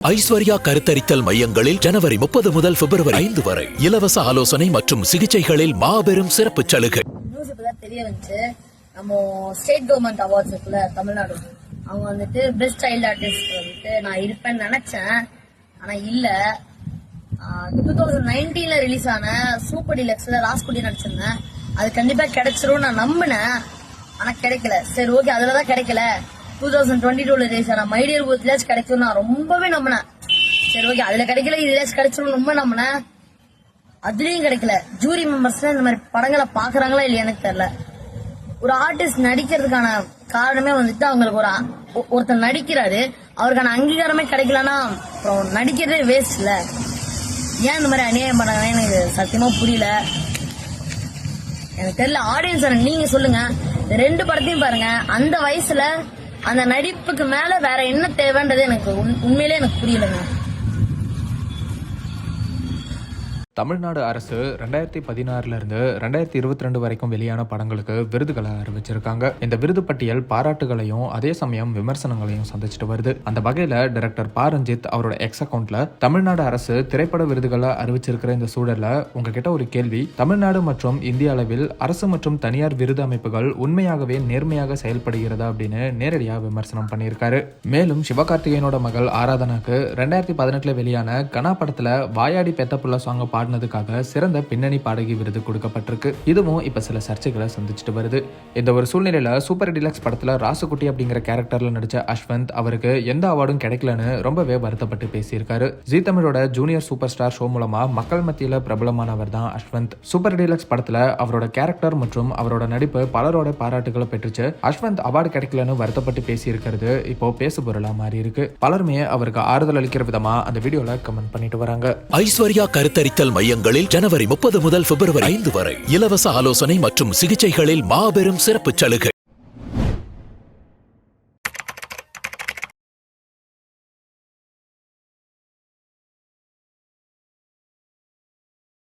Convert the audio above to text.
ஐஸ்வர்யா கருத்தரித்தல் மையங்களில் ஜனவரி 30 முதல் பிப்ரவரி 5 வரை இலவச ஆலோசனை மற்றும் சிகிச்சைகளில் மாபெரும் சிறப்பு சலுகை. நியூஸ் இப்பதான் தெரிய வந்துச்சு. நம்ம ஸ்டேட் கவர்மெண்ட் அவார்ட்ஸ் இருக்குல்ல தமிழ்நாடு, அவங்க வந்துட்டு பெஸ்ட் சைல்டு ஆர்டிஸ்ட் வந்துட்டு நான் இருப்பேன்னு நினைச்சேன். ஆனா இல்ல. 2019ல ரிலீஸ் ஆன சூப்பர் டீலக்ஸ்ல ராஸ்குட்டி நடிச்சிருந்தேன். அது கண்டிப்பா கிடைச்சிரும் நான் நம்பினேன். ஆனா கிடைக்கல. சரி ஓகே, அதுலதான் கிடைக்கல. 2022ல ரிலீஸ் ஆன மை டியர் பூத்லாச்சும் கிடைக்கும் நான் ரொம்பவே நம்பினேன். சரி ஓகே, அதுல கிடைக்கல, இதுலாச்சும் கிடைச்சிரும் ரொம்ப நம்பினேன். அதுலயும் கிடைக்கல. ஜூரி மெம்பர்ஸ் இந்த மாதிரி படங்களை பாக்குறாங்களா இல்லையா எனக்கு தெரியல. ஒரு ஆர்டிஸ்ட் நடிக்கிறதுக்கான காரணமே வந்துட்டு அவங்களுக்கு ஒருத்தர் நடிக்கிறாரு, அவருக்கான அங்கீகாரமே கிடைக்கலன்னா அப்புறம் நடிக்கிறதே வேஸ்ட் இல்ல. ஏன் இந்த மாதிரி அநியாயம் பண்ணாங்கன்னு எனக்கு சத்தியமா புரியல. எனக்கு தெரியல. ஆடியன்ஸ் நீங்க சொல்லுங்க. ரெண்டு படத்தையும் பாருங்க. அந்த வயசுல அந்த நடிப்புக்கு மேல வேற என்ன தேவைன்றது எனக்கு உண்மையிலே எனக்கு புரியலங்க. தமிழ்நாடு அரசு 2016 இருந்து 2022 வரைக்கும் வெளியான படங்களுக்கு விருதுகளை அறிவிச்சிருக்காங்க. இந்த விருது பட்டியல் பாராட்டுகளையும் அதே சமயம் விமர்சனங்களையும் சந்திச்சுட்டு வருது. அந்த வகையில டைரக்டர் ப. ரஞ்சித் அவரோட எக்ஸ் அக்கவுண்ட்ல தமிழ்நாடு அரசு திரைப்பட விருதுகளை அறிவிச்சிருக்கிற இந்த சூழல்ல உங்ககிட்ட ஒரு கேள்வி. தமிழ்நாடு மற்றும் இந்திய அளவில் அரசு மற்றும் தனியார் விருது அமைப்புகள் உண்மையாகவே நேர்மையாக செயல்படுகிறதா அப்படின்னு நேரடியா விமர்சனம் பண்ணியிருக்காரு. மேலும் சிவகார்த்திகேயனோட மகள் ஆராதனாக்கு 2018 வெளியான கனா படத்துல வாயாடி பெத்த புள்ள சாங் பாடினதுக்காக சிறந்த பின்னணி பாடகி விருது கொடுக்கப்பட்டிருக்கு. இதுவும் இப்ப சில சர்ச்சைகளை சந்திச்சுட்டு வருது. இந்த ஒரு சூழ்நிலையில சூப்பர் டீலக்ஸ் படத்துல ராசுகுட்டி அப்படிங்கிற கேரக்டர்ல நடிச்ச அஸ்வந்த் அவருக்கு எந்த அவார்டும் கிடைக்கலன்னு ரொம்பவே வருத்தப்பட்டு பேசியிருக்காரு. ஜி தமிழோட ஜூனியர் சூப்பர் ஸ்டார் ஷோ மூலமா மக்கள் மத்தியில பிரபலமானவர் தான் அஸ்வந்த். சூப்பர் டீலக்ஸ் படத்துல அவரோட கேரக்டர் மற்றும் அவரோட நடிப்பு பலரோட பாராட்டுகளை பெற்றுச்சு. அஸ்வந்த் அவார்டு கிடைக்கலன்னு வருத்தப்பட்டு பேசியிருக்கிறது இப்போ பேசு பொருளா மாறி இருக்கு. பலருமே அவருக்கு ஆறுதல் அளிக்கிற விதமா அந்த வீடியோல கமெண்ட் பண்ணிட்டு வராங்க. ஐஸ்வர்யா கருத்தரித்தல் மையங்களில் ஜனவரி 30 முதல் பிப்ரவரி 5 வரை இலவச ஆலோசனை மற்றும் சிகிச்சைகளில் மாபெரும் சிறப்பு சலுகை.